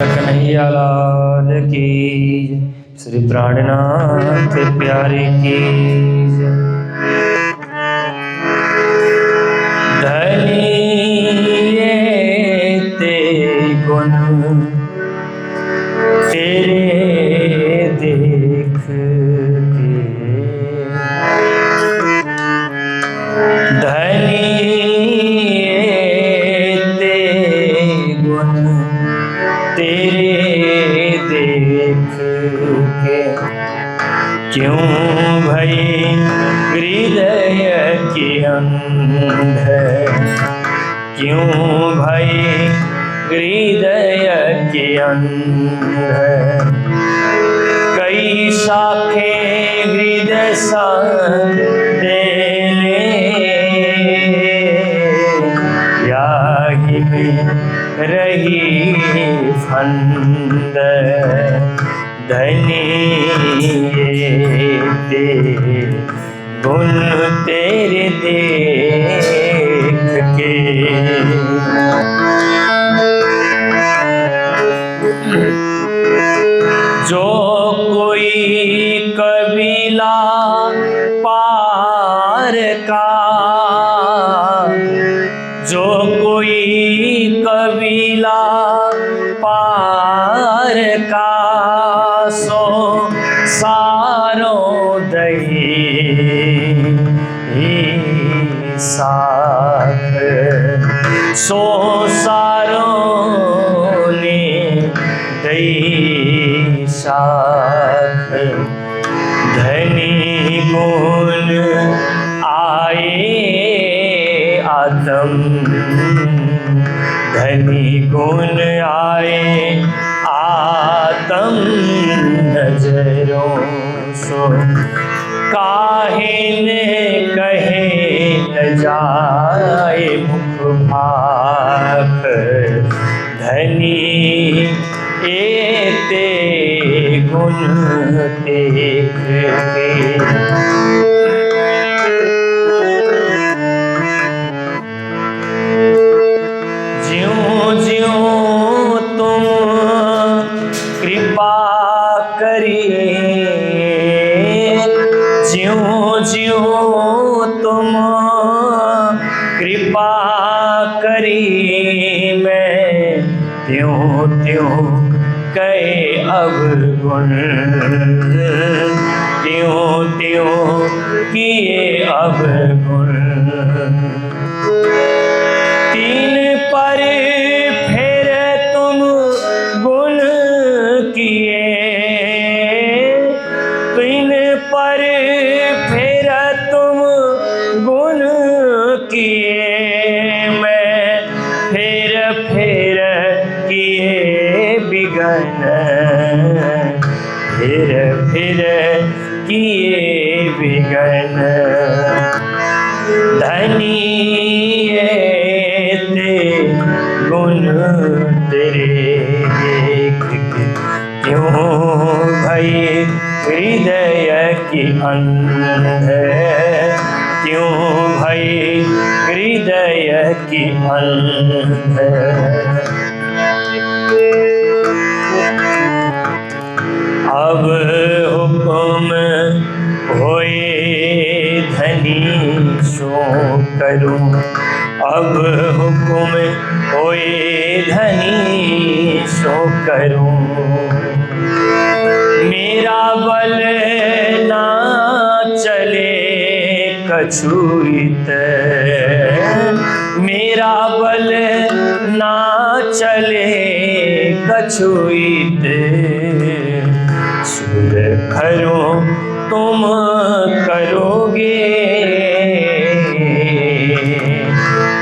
कन्हैया लाल की श्री प्राणनाथ प्यारे की धनिये ते गुण तेरे देख के धनिये ते गुण तेरे देख के क्यों भई हृदय के अंध क्यों भई हृदय के अंध कई शाखे हृदय संग देले याही में रही फंद धनिये ते गुण तेरे देख के जो कोई कबीला पार का जो कोई कबीला पार का सो सारों दही साथ सो सारों ने दही साथ धनी गुण आए आदम धनी गुण आए आदम नजरों सो काहे ने कहे न जाए मुख भाख धनी एते गुण देख के कृपा करिए ज्यों ज्यों तुम कृपा करिए मैं त्यों त्यों कहे अवगुण त्यों त्यों किए अवगुण तीन पर फिर तुम गुण किए तीन पर फिर तुम गुण किए मैं फिर किए बिगन फिर किए बिगन धनिये ते गुण तेरे देख के क्यों भई हृदय की अंध क्यों भई हृदय की अंध अब हुक्म होए धनी सो करूं अब हुक्म होए धनी सो करूं मेरा बल ना चले कछुइत मेरा बल ना चले कछुइत सुर खरो तुम करोगे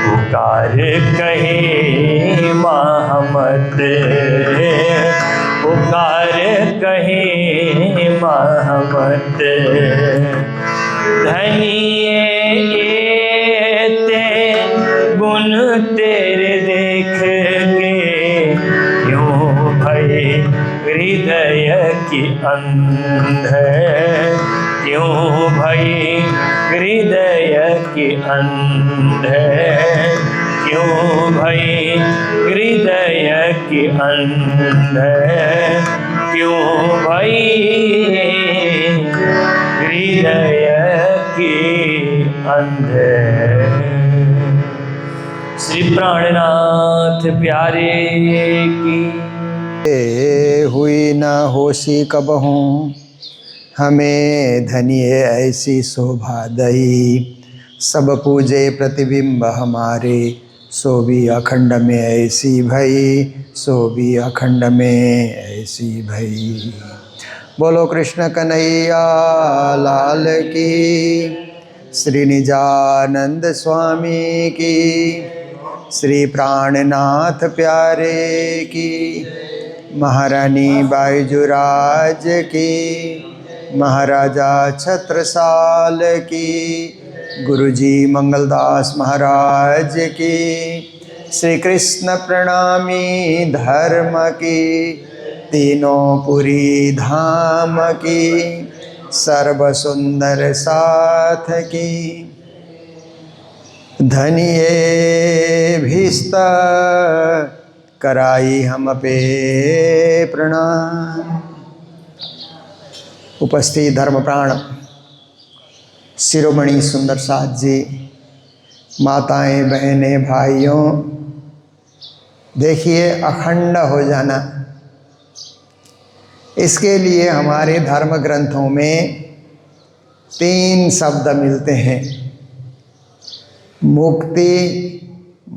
पुकार कहे महमत पुकार कहे महमत धनिये ते गुण तेरे देख के क्यों भई हृदय की अंध क्यों भई हृदय की अंध क्यों भई हृदय की अंध, क्यों भई हृदय की अंध। श्री प्राणनाथ प्यारे की हुई न होशी कबहूँ, हमें धनिये ऐसी शोभा दई। सब पूजे प्रतिबिंब हमारे, सो भी अखंड में ऐसी भई, सो भी अखंड में ऐसी भई। बोलो कृष्ण कन्हैया लाल की, श्री निजानंद स्वामी की, श्री प्राणनाथ प्यारे की, महारानी बाईजुराज की, महाराजा छत्रसाल की, गुरुजी मंगलदास महाराज की, श्री कृष्ण प्रणामी धर्म की, तीनों पुरी धाम की, सर्व सुंदर साथ की। धनिये भीस्त कराई हम पे प्रणाम। उपस्थित धर्मप्राण शिरोमणि सुंदर साथ जी, माताएं, बहनें, भाइयों, देखिए अखंड हो जाना, इसके लिए हमारे धर्म ग्रंथों में 3 शब्द मिलते हैं: मुक्ति,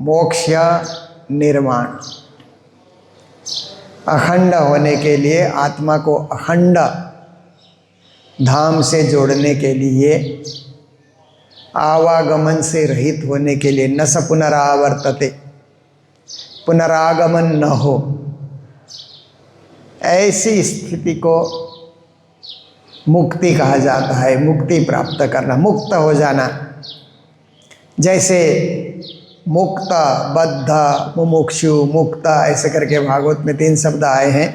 मोक्ष, निर्वाण। अखंड होने के लिए, आत्मा को अखंड धाम से जोड़ने के लिए, आवागमन से रहित होने के लिए, न स पुनरावर्तते, पुनरागमन न हो, ऐसी स्थिति को मुक्ति कहा जाता है। मुक्ति प्राप्त करना, मुक्त हो जाना। जैसे मुक्त, बद्ध, मुमुक्षु, मुक्त, ऐसे करके भागवत में 3 शब्द आए हैं।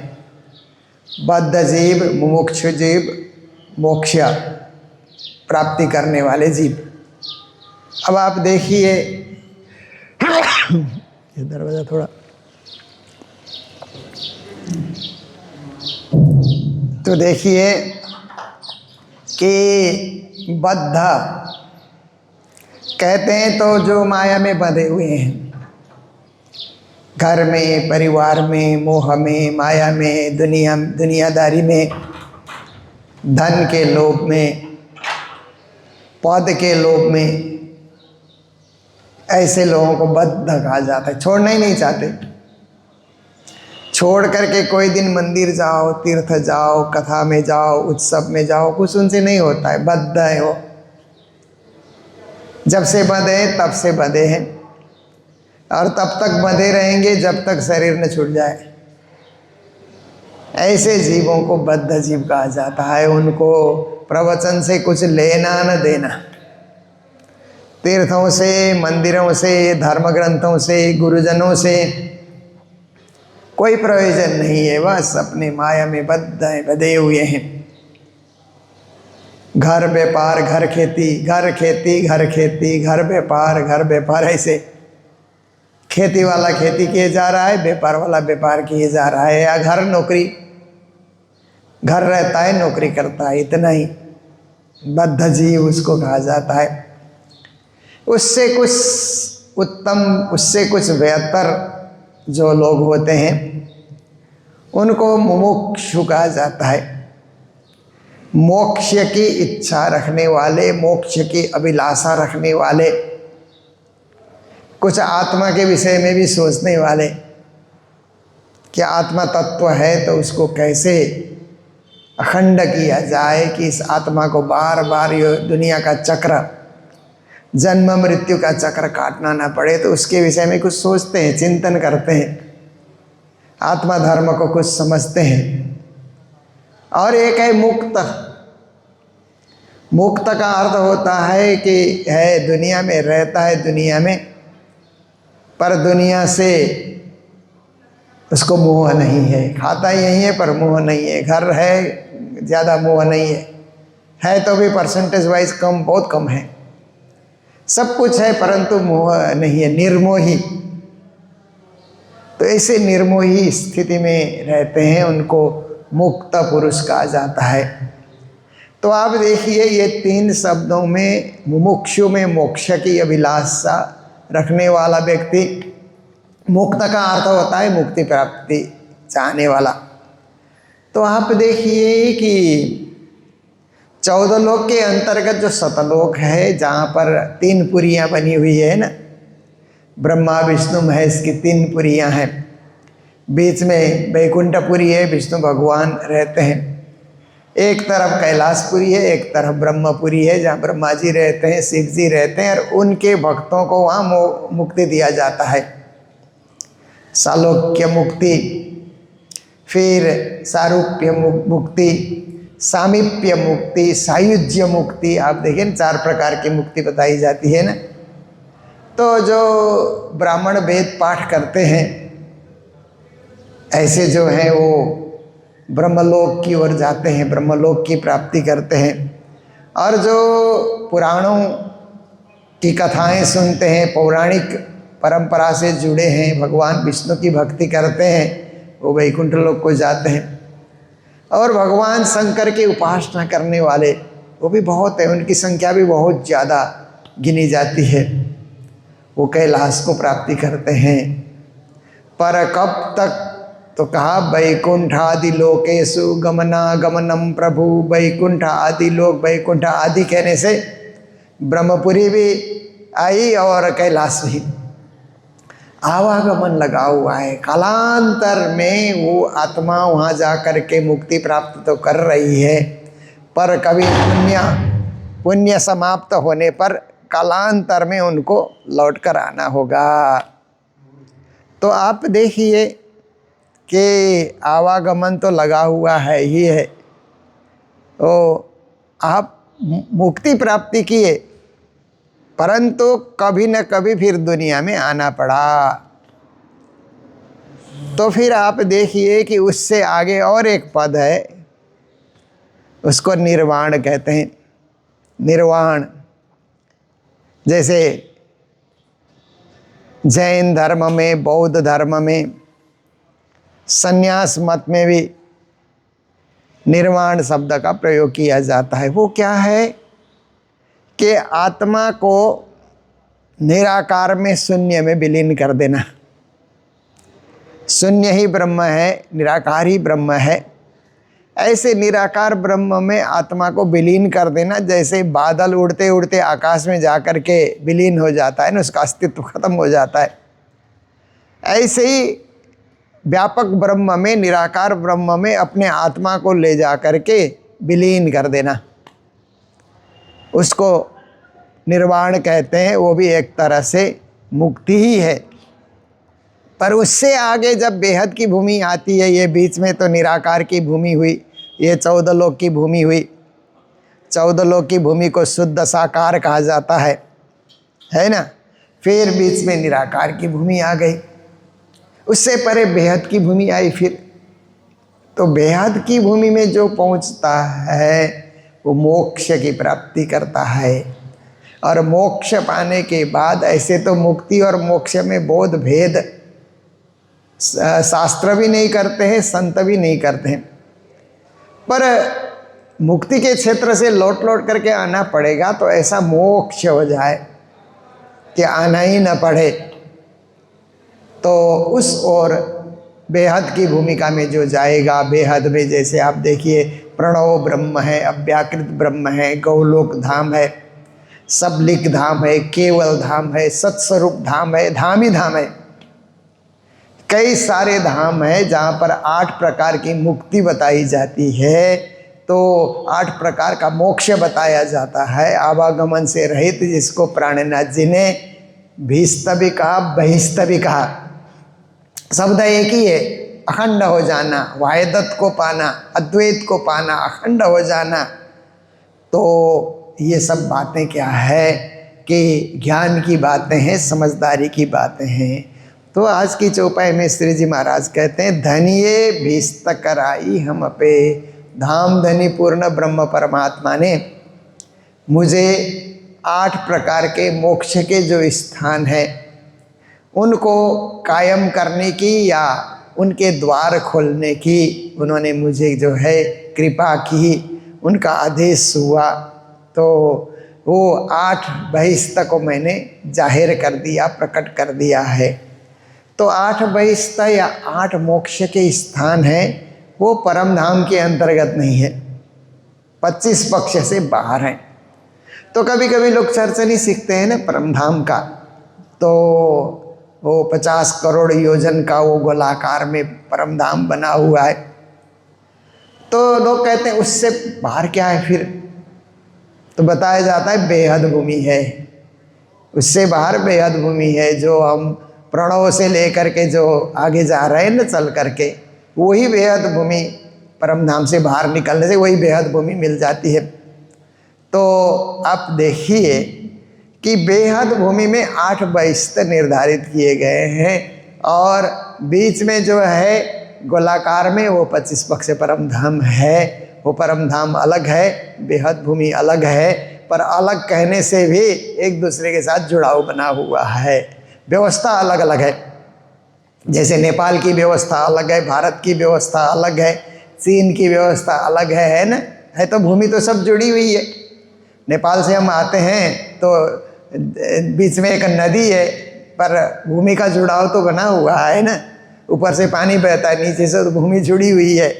बद्ध जीव, मुमुक्षु जीव, मोक्ष प्राप्ति करने वाले जीव। अब आप देखिए, ये दरवाजा थोड़ा, तो देखिए कि बद्ध कहते हैं तो जो माया में बंधे हुए हैं, घर में, परिवार में, मोह में, माया में, दुनियादारी में, धन के लोभ में, पद के लोभ में, ऐसे लोगों को बद्ध कहा जाता है। छोड़ना ही नहीं चाहते। छोड़ करके कोई दिन मंदिर जाओ, तीर्थ जाओ, कथा में जाओ, उत्सव में जाओ, कुछ उनसे नहीं होता है, बद्ध है वो। जब से बंधे तब से बंधे हैं, और तब तक बंधे रहेंगे जब तक शरीर न छूट जाए। ऐसे जीवों को बद्ध जीव कहा जाता है। उनको प्रवचन से कुछ लेना न देना, तीर्थों से, मंदिरों से, धर्म ग्रंथों से, गुरुजनों से कोई प्रयोजन नहीं है। बस अपने माया में बंधे हुए हैं। घर व्यापार, घर खेती, घर खेती, घर खेती, घर व्यापार, घर व्यापार, ऐसे खेती वाला खेती किए जा रहा है, व्यापार वाला व्यापार किए जा रहा है। या घर नौकरी, घर रहता है, नौकरी करता है, इतना ही। बद्ध जीव उसको कहा जाता है। उससे कुछ उत्तम, उससे कुछ बेहतर जो लोग होते हैं उनको मुमुक्षु कहा जाता है। मोक्ष की इच्छा रखने वाले, मोक्ष की अभिलाषा रखने वाले, कुछ आत्मा के विषय में भी सोचने वाले कि आत्मा तत्व है तो उसको कैसे अखंड किया जाए कि इस आत्मा को बार बार ये दुनिया का चक्र, जन्म मृत्यु का चक्र काटना ना पड़े, तो उसके विषय में कुछ सोचते हैं, चिंतन करते हैं, आत्मा धर्म को कुछ समझते हैं। और एक है मुक्त। मुक्त का अर्थ होता है कि है दुनिया में, रहता है दुनिया में, पर दुनिया से उसको मोह नहीं है। खाता यही है पर मोह नहीं है। घर है, ज़्यादा मोह नहीं है तो भी परसेंटेज वाइज कम, बहुत कम है। सब कुछ है परंतु मोह नहीं है, निर्मोही। तो ऐसे निर्मोही स्थिति में रहते हैं, उनको मुक्त पुरुष कहा जाता है। तो आप देखिए ये 3 शब्दों में मुमुक्षु में मोक्ष की अभिलाषा रखने वाला व्यक्ति, मुक्त का अर्थ होता है मुक्ति प्राप्ति चाहने वाला। तो आप देखिए कि 14 लोक के अंतर्गत जो सतलोक है, जहाँ पर 3 पुरियाँ बनी हुई है ना, ब्रह्मा विष्णु महेश की 3 पुरियाँ हैं। बीच में वैकुंठपुरी है, विष्णु भगवान रहते हैं। एक तरफ कैलाशपुरी है, एक तरफ ब्रह्मपुरी है, जहाँ ब्रह्मा जी रहते हैं, शिव जी रहते हैं, और उनके भक्तों को वहाँ मुक्ति दिया जाता है। सालोक्य मुक्ति, फिर सारूप्य मुक्ति, सामीप्य मुक्ति, सायुज्य मुक्ति। आप देखिए 4 प्रकार की मुक्ति बताई जाती है ना। तो जो ब्राह्मण वेद पाठ करते हैं ऐसे जो हैं वो ब्रह्मलोक की ओर जाते हैं, ब्रह्मलोक की प्राप्ति करते हैं। और जो पुराणों की कथाएं सुनते हैं, पौराणिक परंपरा से जुड़े हैं, भगवान विष्णु की भक्ति करते हैं, वो वैकुंठ लोक को जाते हैं। और भगवान शंकर की उपासना करने वाले वो भी बहुत है, उनकी संख्या भी बहुत ज़्यादा गिनी जाती है, वो कैलाश को प्राप्ति करते हैं। पर कब तक? तो कहा वैकुंठादि लोकेषु गमनागमनम प्रभु। वैकुंठ आदि लोक, वैकुंठ आदि कहने से ब्रह्मपुरी भी आई और कैलाश भी, आवागमन लगा हुआ है। कालांतर में वो आत्मा वहाँ जा कर के मुक्ति प्राप्त तो कर रही है, पर कभी पुण्य समाप्त होने पर कालांतर में उनको लौट कर आना होगा। तो आप देखिए कि आवागमन तो लगा हुआ है ही है। तो आप मुक्ति प्राप्ति किए, परंतु कभी न कभी फिर दुनिया में आना पड़ा। तो फिर आप देखिए कि उससे आगे और एक पद है, उसको निर्वाण कहते हैं। निर्वाण, जैसे जैन धर्म में, बौद्ध धर्म में, संन्यास मत में भी निर्वाण शब्द का प्रयोग किया जाता है। वो क्या है कि आत्मा को निराकार में, शून्य में विलीन कर देना। शून्य ही ब्रह्म है, निराकार ही ब्रह्म है। ऐसे निराकार ब्रह्म में आत्मा को विलीन कर देना, जैसे बादल उड़ते उड़ते आकाश में जा कर के विलीन हो जाता है ना, उसका अस्तित्व खत्म हो जाता है। ऐसे ही व्यापक ब्रह्म में, निराकार ब्रह्म में अपने आत्मा को ले जा कर के विलीन कर देना, उसको निर्वाण कहते हैं। वो भी एक तरह से मुक्ति ही है। पर उससे आगे जब बेहद की भूमि आती है, ये बीच में तो निराकार की भूमि हुई, ये 14 लोक की भूमि हुई। 14 लोक की भूमि को शुद्ध साकार कहा जाता है ना। फिर बीच में निराकार की भूमि आ गई, उससे परे बेहद की भूमि आई। फिर तो बेहद की भूमि में जो पहुंचता है वो मोक्ष की प्राप्ति करता है। और मोक्ष पाने के बाद, ऐसे तो मुक्ति और मोक्ष में बहुत भेद शास्त्र भी नहीं करते हैं, संत भी नहीं करते हैं, पर मुक्ति के क्षेत्र से लौट लौट करके आना पड़ेगा। तो ऐसा मोक्ष हो जाए कि आना ही न पड़े, तो उस ओर बेहद की भूमिका में जो जाएगा, बेहद में जैसे आप देखिए प्रणव ब्रह्म है, अव्याकृत ब्रह्म है, गौलोक धाम है, सबलिक धाम है, केवल धाम है, सत्स्वरूप धाम है, धाम ही धाम है। कई सारे धाम है जहाँ पर 8 प्रकार की मुक्ति बताई जाती है। तो 8 प्रकार का मोक्ष बताया जाता है, आवागमन से रहित, जिसको प्राणनाथ जी ने भीस्त भी कहा, बहिस्त भी कहा। शब्द एक ही है, अखंड हो जाना, वाहिदत को पाना, अद्वैत को पाना, अखंड हो जाना। तो ये सब बातें क्या है कि ज्ञान की बातें हैं, समझदारी की बातें हैं। तो आज की चौपाई में श्री जी महाराज कहते हैं, धनिये भीस्त कराई हम पे। धाम धनी पूर्ण ब्रह्म परमात्मा ने मुझे 8 प्रकार के मोक्ष के जो स्थान हैं उनको कायम करने की या उनके द्वार खोलने की उन्होंने मुझे जो है कृपा की, उनका आदेश हुआ। तो वो 8 बहिष्ठ को मैंने जाहिर कर दिया, प्रकट कर दिया है। तो 8 बहिष्ठ या 8 मोक्ष के स्थान हैं वो परम धाम के अंतर्गत नहीं है, 25 पक्ष से बाहर हैं। तो कभी कभी लोग चर्चा नहीं सीखते हैं ना परम धाम का, तो वो 50 करोड़ योजन का वो गोलाकार में परम धाम बना हुआ है। तो लोग कहते हैं उससे बाहर क्या है फिर, तो बताया जाता है बेहद भूमि है, उससे बाहर बेहद भूमि है। जो हम प्रणव से लेकर के जो आगे जा रहे हैं ना चल करके, वही बेहद भूमि, परम धाम से बाहर निकलने से वही बेहद भूमि मिल जाती है। तो आप देखिए कि बेहद भूमि में 8 बहिष्ठ निर्धारित किए गए हैं और बीच में जो है गोलाकार में वो 25 पक्ष परम धाम है। वो परम धाम अलग है, बेहद भूमि अलग है, पर अलग कहने से भी एक दूसरे के साथ जुड़ाव बना हुआ है। व्यवस्था अलग अलग है, जैसे नेपाल की व्यवस्था अलग है, भारत की व्यवस्था अलग है, चीन की व्यवस्था अलग है ना, है तो भूमि तो सब जुड़ी हुई है। नेपाल से हम आते हैं तो बीच में एक नदी है, पर भूमि का जुड़ाव तो बना हुआ है ना, ऊपर से पानी बहता है, नीचे से तो भूमि जुड़ी हुई है।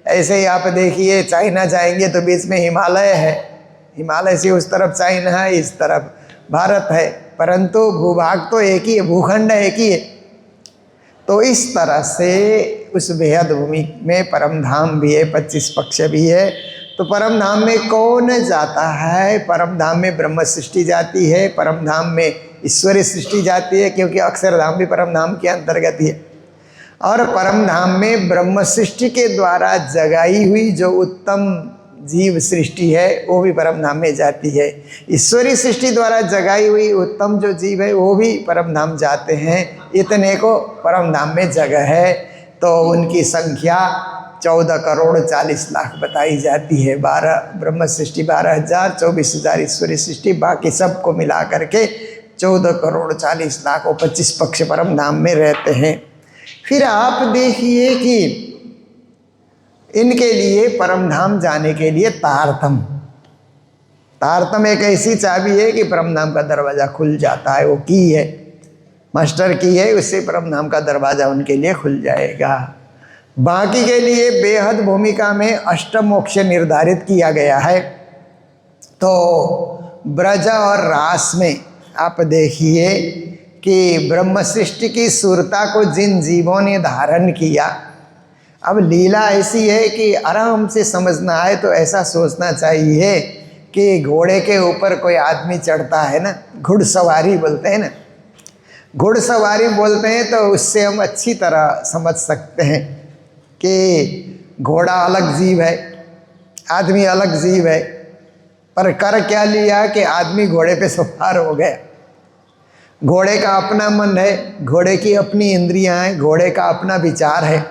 ऐसे ही आप देखिए चाइना जाएंगे तो बीच में हिमालय है, हिमालय से उस तरफ चाइना है, इस तरफ भारत है, परंतु भूभाग तो एक ही है, भूखंड एक ही है। तो इस तरह से उस बेहद भूमि में परम धाम भी है, 25 पक्ष भी है। तो परम धाम में कौन जाता है? परम धाम में ब्रह्म सृष्टि जाती है, परम धाम में ईश्वरी सृष्टि जाती है, क्योंकि अक्षरधाम भी परम धाम के अंतर्गत ही है। और परम धाम में ब्रह्म सृष्टि के द्वारा जगाई हुई जो उत्तम जीव सृष्टि है वो भी परम धाम में जाती है। ईश्वरी सृष्टि द्वारा जगाई हुई उत्तम जो जीव है वो भी परम धाम जाते हैं। इतने को परम धाम में जगह है। तो उनकी संख्या 14 करोड़ 40 लाख बताई जाती है। 12 ब्रह्म सृष्टि 12,000, 24,000 ईश्वरी सृष्टि, बाकी सबको मिला करके 14 करोड़ 40 लाख और 25 पक्ष परम धाम में रहते हैं। फिर आप देखिए कि इनके लिए परम धाम जाने के लिए तारतम, तारतम एक ऐसी चाबी है कि परम धाम का दरवाज़ा खुल जाता है। वो की है, मास्टर की है, उससे परम धाम का दरवाज़ा उनके लिए खुल जाएगा। बाकी के लिए बेहद भूमिका में अष्टमोक्ष निर्धारित किया गया है। तो ब्रज और रास में आप देखिए कि ब्रह्म सृष्टि की सुरता को जिन जीवों ने धारण किया, अब लीला ऐसी है कि आराम से समझना है तो ऐसा सोचना चाहिए कि घोड़े के ऊपर कोई आदमी चढ़ता है ना, घुड़सवारी बोलते हैं ना, घुड़सवारी बोलते हैं, तो उससे हम अच्छी तरह समझ सकते हैं कि घोड़ा अलग जीव है, आदमी अलग जीव है, पर कर क्या लिया कि आदमी घोड़े पे सवार हो गया। घोड़े का अपना मन है, घोड़े की अपनी इंद्रियां हैं, घोड़े का अपना विचार है,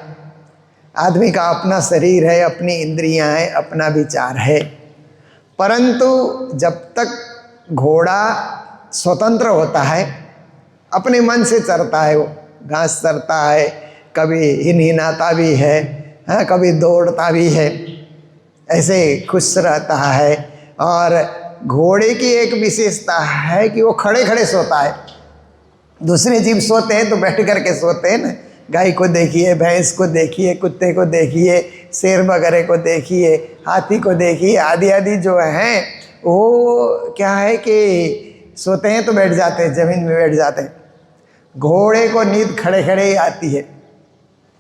आदमी का अपना शरीर है, अपनी इंद्रियां हैं, अपना विचार है। परंतु जब तक घोड़ा स्वतंत्र होता है, अपने मन से चरता है, वो घास चरता है, कभी हिनहिनाता भी है, कभी दौड़ता भी है, ऐसे खुश रहता है। और घोड़े की एक विशेषता है कि वो खड़े खड़े सोता है। दूसरे जीव सोते हैं तो बैठ करके सोते हैं ना, गाय को देखिए, भैंस को देखिए, कुत्ते को देखिए, शेर वगैरह को देखिए, हाथी को देखिए, आदि आदि जो हैं वो क्या है कि सोते हैं तो बैठ जाते हैं, ज़मीन में बैठ जाते हैं। घोड़े को नींद खड़े खड़े ही आती है,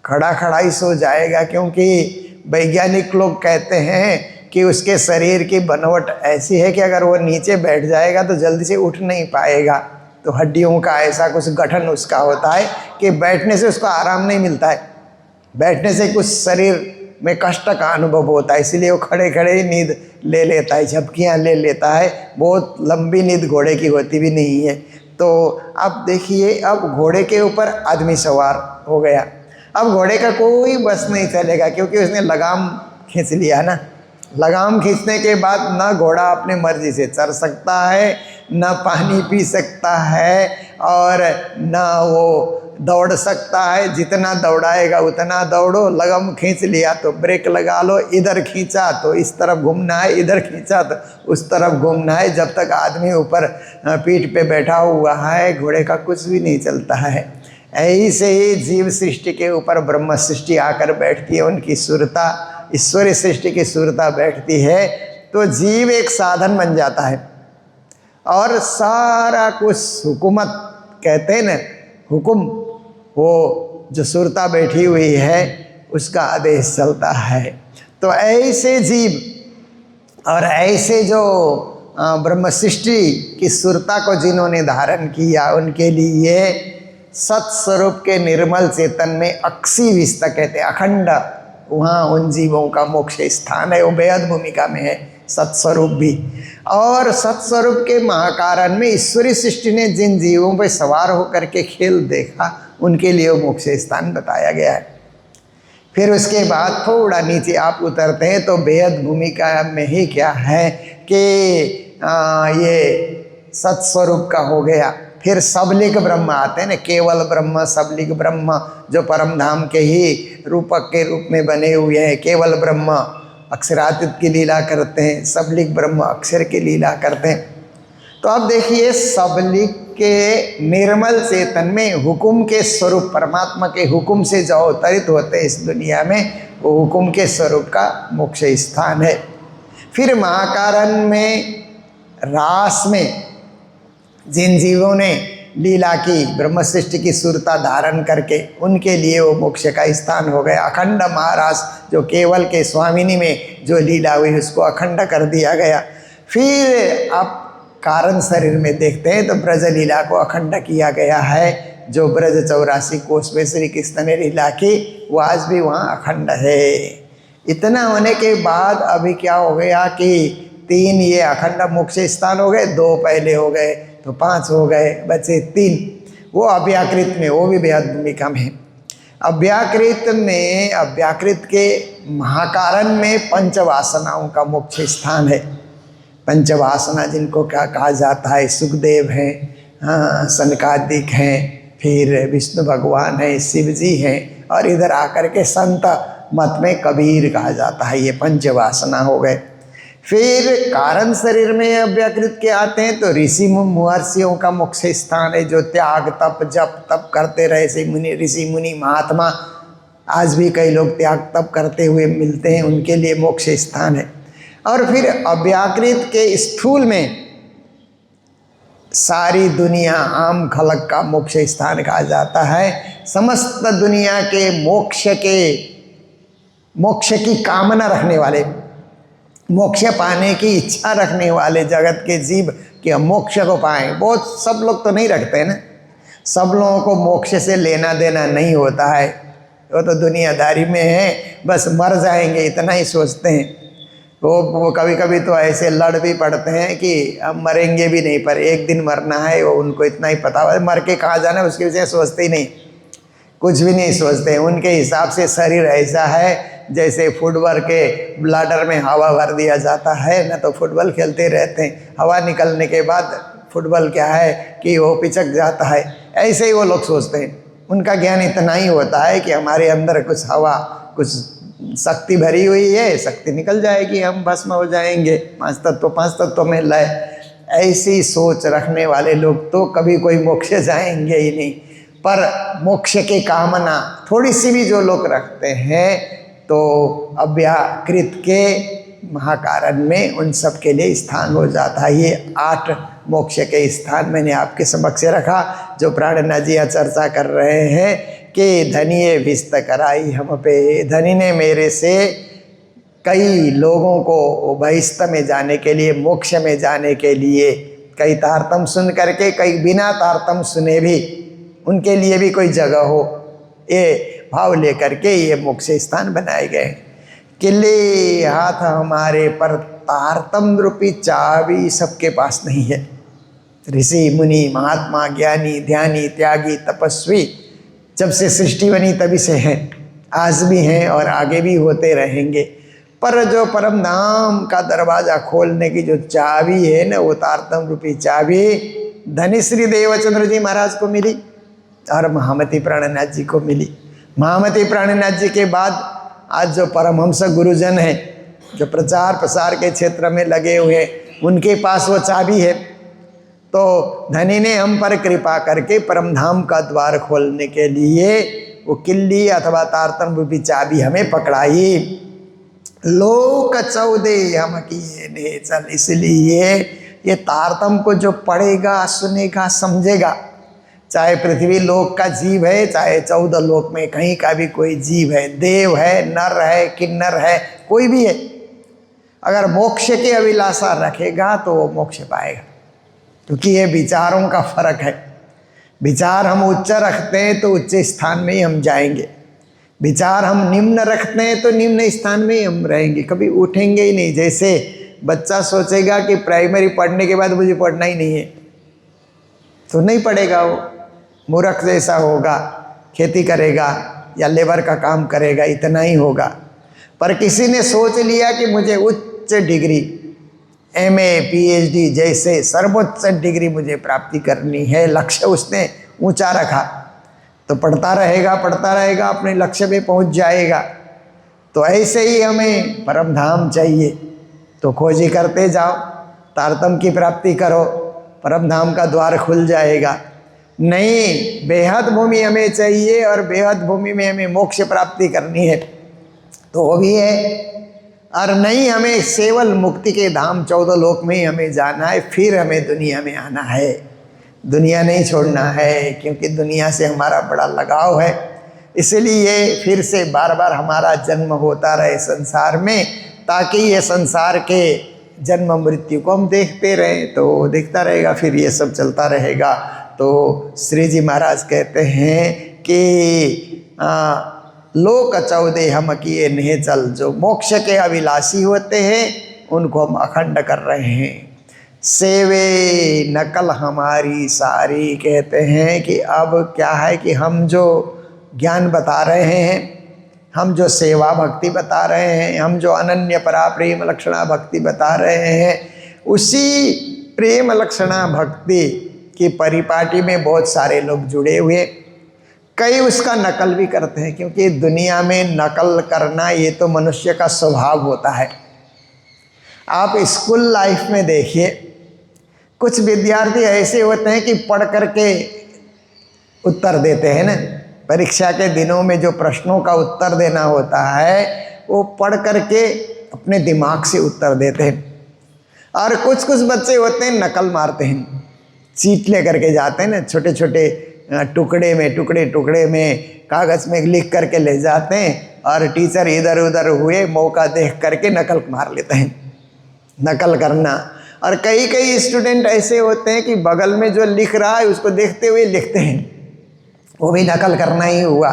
खड़ा खड़ा ही सो जाएगा, क्योंकि वैज्ञानिक लोग कहते हैं कि उसके शरीर की बनवट ऐसी है कि अगर वो नीचे बैठ जाएगा तो जल्दी से उठ नहीं पाएगा। तो हड्डियों का ऐसा कुछ गठन उसका होता है कि बैठने से उसको आराम नहीं मिलता है, बैठने से कुछ शरीर में कष्ट का अनुभव होता है, इसीलिए वो खड़े खड़े ही नींद ले लेता है, झपकियाँ ले लेता है। बहुत लंबी नींद घोड़े की होती भी नहीं है। तो अब देखिए, अब घोड़े के ऊपर आदमी सवार हो गया। अब घोड़े का कोई बस नहीं चलेगा, क्योंकि उसने लगाम खींच लिया ना। लगाम खींचने के बाद ना घोड़ा अपने मर्जी से चल सकता है, न पानी पी सकता है और न वो दौड़ सकता है। जितना दौड़ाएगा उतना दौड़ो, लगम खींच लिया तो ब्रेक लगा लो, इधर खींचा तो इस तरफ घूमना है, इधर खींचा तो उस तरफ घूमना है। जब तक आदमी ऊपर पीठ पे बैठा हुआ है घोड़े का कुछ भी नहीं चलता है। ऐसे ही जीव सृष्टि के ऊपर ब्रह्म सृष्टि आकर बैठती है, उनकी सुरता, ईश्वरीय सृष्टि की सुरता बैठती है, तो जीव एक साधन बन जाता है और सारा कुछ हुकूमत कहते हैं न, हुकुम, वो जो सुरता बैठी हुई है उसका आदेश चलता है। तो ऐसे जीव और ऐसे जो ब्रह्म सृष्टि की सुरता को जिन्होंने धारण किया, उनके लिए सत्स्वरूप के निर्मल चेतन में अक्षी विस्त कहते हैं, अखंड, वहाँ उन जीवों का मोक्ष स्थान है। वो बेहद भूमिका में है सत्स्वरूप भी। और सत्स्वरूप के महाकारण में ईश्वरीय सृष्टि ने जिन जीवों पर सवार होकर के खेल देखा, उनके लिए वो मोक्ष स्थान बताया गया है। फिर उसके बाद थोड़ा नीचे आप उतरते हैं तो बेहद भूमिका में ही क्या है कि ये सत्स्वरूप का हो गया। फिर सबलिक ब्रह्म आते हैं ना, केवल ब्रह्म, सबलिक ब्रह्म, जो परम धाम के ही रूपक के रूप में बने हुए हैं। केवल ब्रह्म अक्षरातीत की लीला करते हैं, सबलिक ब्रह्म अक्षर की लीला करते हैं। तो अब देखिए, सबलिक के निर्मल चेतन में हुकुम के स्वरूप, परमात्मा के हुकुम से जो अवतरित होते हैं इस दुनिया में, वो हुकुम के स्वरूप का मोक्ष स्थान है। फिर महाकारण में रास में जिन जीवों ने लीला की, ब्रह्म सृष्टि की सुरता धारण करके, उनके लिए वो मोक्ष का स्थान हो गया। अखंड महारास, जो केवल के स्वामिनी में जो लीला हुई उसको अखंड कर दिया गया। फिर आप कारण शरीर में देखते हैं तो ब्रज लीला को अखंड किया गया है। जो ब्रज 84 कोष में श्री कृष्ण ने लीला की, वो आज भी वहाँ अखंड है। इतना होने के बाद अभी क्या हो गया कि 3 ये अखंड मोक्ष स्थान हो गए, 2 पहले हो गए तो 5 हो गए, बचे 3। वो अव्याकृत में, वो भी बेहद भूमिका में है। अव्याकृत में, अव्याकृत के महाकारण में पंचवासनाओं का मोक्ष स्थान है। पंचवासना जिनको क्या कहा जाता है, सुखदेव हैं, हाँ, सनकादिक हैं, फिर विष्णु भगवान हैं, शिव जी हैं, और इधर आकर के संत मत में कबीर कहा जाता है। ये पंचवासना हो गए। फिर कारण शरीर में अव्याकृत के आते हैं तो ऋषि महर्षियों का मोक्ष स्थान है, जो त्याग तप जप तप करते रहे से मुनि, ऋषि मुनि महात्मा, आज भी कई लोग त्याग तप करते हुए मिलते हैं, उनके लिए मोक्ष स्थान है। और फिर अव्याकृत के स्थूल में सारी दुनिया, आम खलक का मोक्ष स्थान कहा जाता है। समस्त दुनिया के मोक्ष की कामना रखने वाले, मोक्ष पाने की इच्छा रखने वाले जगत के जीव कि हम मोक्ष को पाएं। बहुत सब लोग तो नहीं रखते हैं ना, सब लोगों को मोक्ष से लेना देना नहीं होता है। वो तो दुनियादारी में है, बस मर जाएंगे इतना ही सोचते हैं। वो कभी कभी तो ऐसे लड़ भी पड़ते हैं कि हम मरेंगे भी नहीं, पर एक दिन मरना है, वो उनको इतना ही पता है। मर के कहाँ जाना है उसके विषय सोचते ही नहीं, कुछ भी नहीं सोचते। उनके हिसाब से शरीर ऐसा है जैसे फुटबॉल के ब्लाडर में हवा भर दिया जाता है ना, तो फुटबॉल खेलते रहते हैं। हवा निकलने के बाद फुटबॉल क्या है कि वो पिचक जाता है, ऐसे ही वो लोग सोचते हैं। उनका ज्ञान इतना ही होता है कि हमारे अंदर कुछ हवा, कुछ शक्ति भरी हुई है, शक्ति निकल जाएगी, हम भस्म हो जाएंगे, 5 तत्व में लय। ऐसी सोच रखने वाले लोग तो कभी कोई मोक्ष जाएंगे ही नहीं। पर मोक्ष की कामना थोड़ी सी भी जो लोग रखते हैं तो अव्याकृत के महाकारण में उन सब के लिए स्थान हो जाता है। ये 8 मोक्ष के स्थान मैंने आपके समक्ष रखा, जो प्राणनाथ जी चर्चा कर रहे हैं कि धनिये विस्त कराई हम पे। धनी ने मेरे से कई लोगों को बहिष्ठ में जाने के लिए, मोक्ष में जाने के लिए, कई तारतम सुन करके, कई बिना तारतम सुने भी उनके लिए भी कोई जगह हो, ये भाव लेकर के ये मोक्ष स्थान बनाए गए। किले हाथ हमारे पर तारतम रूपी चाबी सबके पास नहीं है। ऋषि मुनि महात्मा ज्ञानी ध्यानी त्यागी तपस्वी जब से सृष्टि बनी तभी से हैं, आज भी हैं और आगे भी होते रहेंगे। पर जो परम धाम का दरवाजा खोलने की जो चाबी है ना, वो तारतम रूपी चाबी धनिश्री देवचंद्र जी महाराज को मिली और महामती प्राणनाथ जी को मिली। महामती प्राणनाथ जी के बाद आज जो परमहंस गुरुजन हैं, जो प्रचार प्रसार के क्षेत्र में लगे हुए, उनके पास वो चाबी है। तो धनी ने हम पर कृपा करके परमधाम का द्वार खोलने के लिए वो किल्ली अथवा तारतम रूपी चाबी हमें पकड़ाई। लोक 14 हम किए ने चल, इसलिए ये तारतम को जो पढ़ेगा, सुनेगा, समझेगा, चाहे पृथ्वी लोक का जीव है, चाहे 14 लोक में कहीं का भी कोई जीव है, देव है, नर है, किन्नर है, कोई भी है, अगर मोक्ष की अभिलाषा रखेगा तो वो मोक्ष पाएगा। क्योंकि ये विचारों का फर्क है। विचार हम उच्च रखते हैं तो उच्च स्थान में ही हम जाएंगे, विचार हम निम्न रखते हैं तो निम्न स्थान में ही हम रहेंगे, कभी उठेंगे ही नहीं। जैसे बच्चा सोचेगा कि प्राइमरी पढ़ने के बाद मुझे पढ़ना ही नहीं है, तो नहीं पढ़ेगा, वो मूर्ख जैसा होगा, खेती करेगा या लेबर का काम करेगा, इतना ही होगा। पर किसी ने सोच लिया कि मुझे उच्च डिग्री MA PhD जैसे सर्वोच्च डिग्री मुझे प्राप्ति करनी है, लक्ष्य उसने ऊंचा रखा, तो पढ़ता रहेगा, अपने लक्ष्य पे पहुंच जाएगा। तो ऐसे ही हमें परम धाम चाहिए, तो खोजी करते जाओ, तारतम की प्राप्ति करो, परम धाम का द्वार खुल जाएगा। नहीं, बेहद भूमि हमें चाहिए और बेहद भूमि में हमें मोक्ष प्राप्ति करनी है, तो वो भी है। और नहीं, हमें केवल मुक्ति के धाम 14 लोक में ही हमें जाना है, फिर हमें दुनिया में आना है, दुनिया नहीं छोड़ना है, क्योंकि दुनिया से हमारा बड़ा लगाव है। इसलिए फिर से बार बार हमारा जन्म होता रहे संसार में, ताकि ये संसार के जन्म मृत्यु को हम देखते रहें, तो देखता रहेगा, फिर ये सब चलता रहेगा। तो श्री जी महाराज कहते हैं कि लोक 14 हम किए नहीं चल, जो मोक्ष के अभिलाषी होते हैं उनको हम अखंड कर रहे हैं। सेवे नकल हमारी सारी, कहते हैं कि अब क्या है कि हम जो ज्ञान बता रहे हैं, हम जो सेवा भक्ति बता रहे हैं, हम जो अनन्य परा प्रेम लक्षणा भक्ति बता रहे हैं, उसी प्रेम लक्षणा भक्ति की परिपाटी में बहुत सारे लोग जुड़े हुए, कई उसका नकल भी करते हैं, क्योंकि दुनिया में नकल करना ये तो मनुष्य का स्वभाव होता है। आप स्कूल लाइफ में देखिए, कुछ विद्यार्थी ऐसे होते हैं कि पढ़ करके उत्तर देते हैं ना, परीक्षा के दिनों में जो प्रश्नों का उत्तर देना होता है वो पढ़ करके अपने दिमाग से उत्तर देते हैं। और कुछ कुछ बच्चे होते हैं नकल मारते हैं, चीट ले करके जाते हैं ना, छोटे छोटे टुकड़े में कागज़ में लिख करके ले जाते हैं, और टीचर इधर उधर हुए मौका देख करके नकल मार लेते हैं, नकल करना। और कई स्टूडेंट ऐसे होते हैं कि बगल में जो लिख रहा है उसको देखते हुए लिखते हैं, वो भी नकल करना ही हुआ।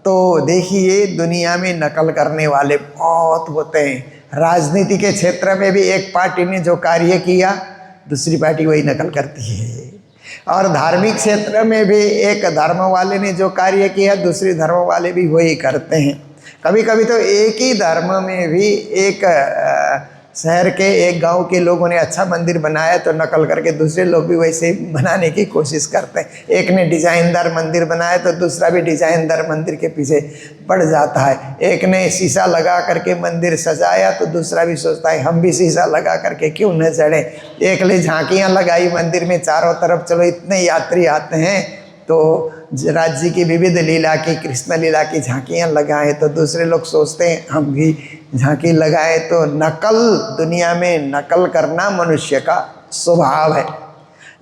तो देखिए, दुनिया में नकल करने वाले बहुत होते हैं। राजनीति के क्षेत्र में भी एक पार्टी ने जो कार्य किया, दूसरी पार्टी वही नकल करती है। और धार्मिक क्षेत्र में भी एक धर्म वाले ने जो कार्य किया, दूसरे धर्म वाले भी वही करते हैं। कभी कभी तो एक ही धर्म में भी एक शहर के एक गांव के लोगों ने अच्छा मंदिर बनाया तो नकल करके दूसरे लोग भी वैसे बनाने की कोशिश करते हैं। एक ने डिजाइनदार मंदिर बनाया तो दूसरा भी डिजाइनदार मंदिर के पीछे पड़ जाता है। एक ने शीशा लगा करके मंदिर सजाया तो दूसरा भी सोचता है हम भी शीशा लगा करके क्यों न चढ़े। एक ने झांकियाँ लगाई मंदिर में चारों तरफ, चलो इतने यात्री आते हैं तो राज्य की विविध लीला की, कृष्ण लीला की झांकियाँ लगाएं, तो दूसरे लोग सोचते हैं हम भी झांकी लगाएं। तो नकल, दुनिया में नकल करना मनुष्य का स्वभाव है।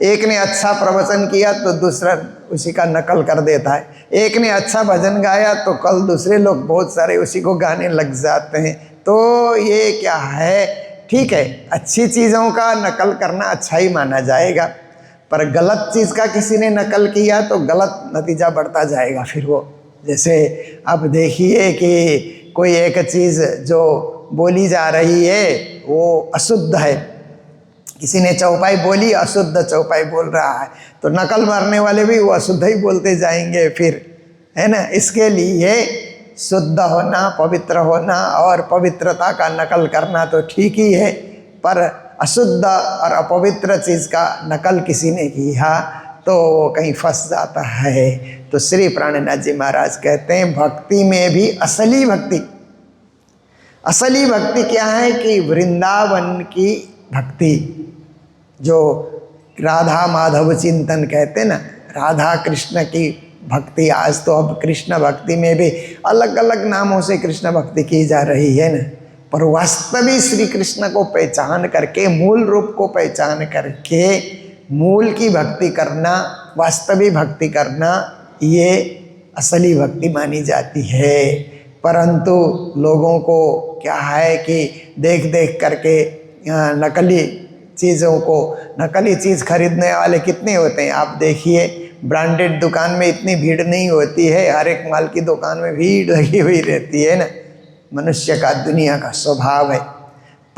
एक ने अच्छा प्रवचन किया तो दूसरा उसी का नकल कर देता है। एक ने अच्छा भजन गाया तो कल दूसरे लोग बहुत सारे उसी को गाने लग जाते हैं। तो ये क्या है, ठीक है, अच्छी चीज़ों का नकल करना अच्छा ही माना जाएगा, पर गलत चीज़ का किसी ने नकल किया तो गलत नतीजा बढ़ता जाएगा फिर वो। जैसे अब देखिए कि कोई एक चीज़ जो बोली जा रही है वो अशुद्ध है, किसी ने चौपाई बोली, अशुद्ध चौपाई बोल रहा है, तो नकल मारने वाले भी वो अशुद्ध ही बोलते जाएंगे फिर, है ना। इसके लिए शुद्ध होना, पवित्र होना और पवित्रता का नकल करना तो ठीक ही है, पर अशुद्ध और अपवित्र चीज़ का नकल किसी ने किया तो वो कहीं फंस जाता है। तो श्री प्राणनाथ जी महाराज कहते हैं भक्ति में भी असली भक्ति, असली भक्ति क्या है कि वृंदावन की भक्ति, जो राधा माधव चिंतन कहते ना, राधा कृष्ण की भक्ति। आज तो अब कृष्ण भक्ति में भी अलग अलग नामों से कृष्ण भक्ति की जा रही है ना, पर वास्तविक श्री कृष्ण को पहचान करके, मूल रूप को पहचान करके मूल की भक्ति करना, वास्तविक भक्ति करना, ये असली भक्ति मानी जाती है। परंतु लोगों को क्या है कि देख देख करके नकली चीज़ों को, नकली चीज़ खरीदने वाले कितने होते हैं आप देखिए। ब्रांडेड दुकान में इतनी भीड़ नहीं होती है, हर एक माल की दुकान में भीड़ लगी हुई रहती है ना, मनुष्य का, दुनिया का स्वभाव है।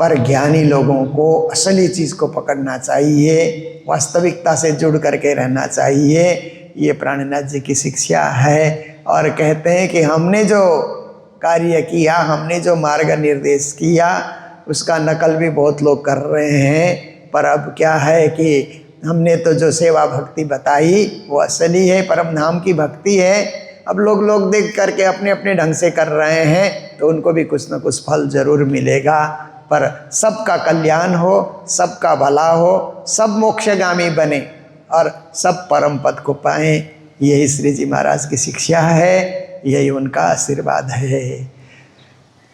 पर ज्ञानी लोगों को असली चीज़ को पकड़ना चाहिए, वास्तविकता से जुड़ करके रहना चाहिए। ये प्राणनाथ जी की शिक्षा है। और कहते हैं कि हमने जो कार्य किया, हमने जो मार्ग निर्देश किया, उसका नकल भी बहुत लोग कर रहे हैं। पर अब क्या है कि हमने तो जो सेवा भक्ति बताई वो असली है, परम धाम की भक्ति है। अब लोग देख करके अपने अपने ढंग से कर रहे हैं तो उनको भी कुछ न कुछ फल जरूर मिलेगा। पर सबका कल्याण हो, सबका भला हो, सब मोक्षगामी बने और सब परम पद को पाएं, यही श्री जी महाराज की शिक्षा है, यही उनका आशीर्वाद है।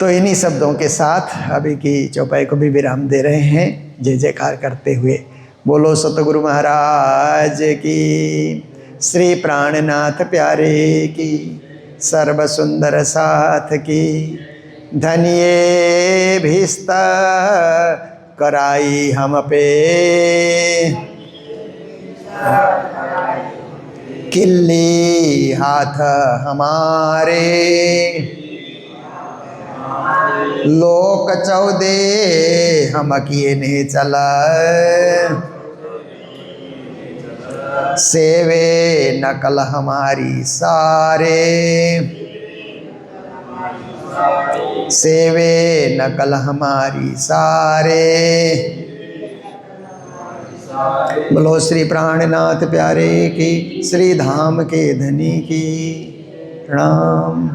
तो इन्हीं शब्दों के साथ अभी की चौपाई को भी विराम दे रहे हैं, जय जयकार करते हुए। बोलो सतगुरु महाराज की, श्री प्राणनाथ प्यारे की, सर्व सुंदर साथ की, धनिये भिस्त कराई हम पे, किल्ली हाथ हमारे, लोक चौदे हम किए ने चला, सेवे नकल हमारी सारे, सेवे नकल हमारी सारे। बोलो श्री प्राणनाथ प्यारे की, श्री धाम के धनी की। प्रणाम।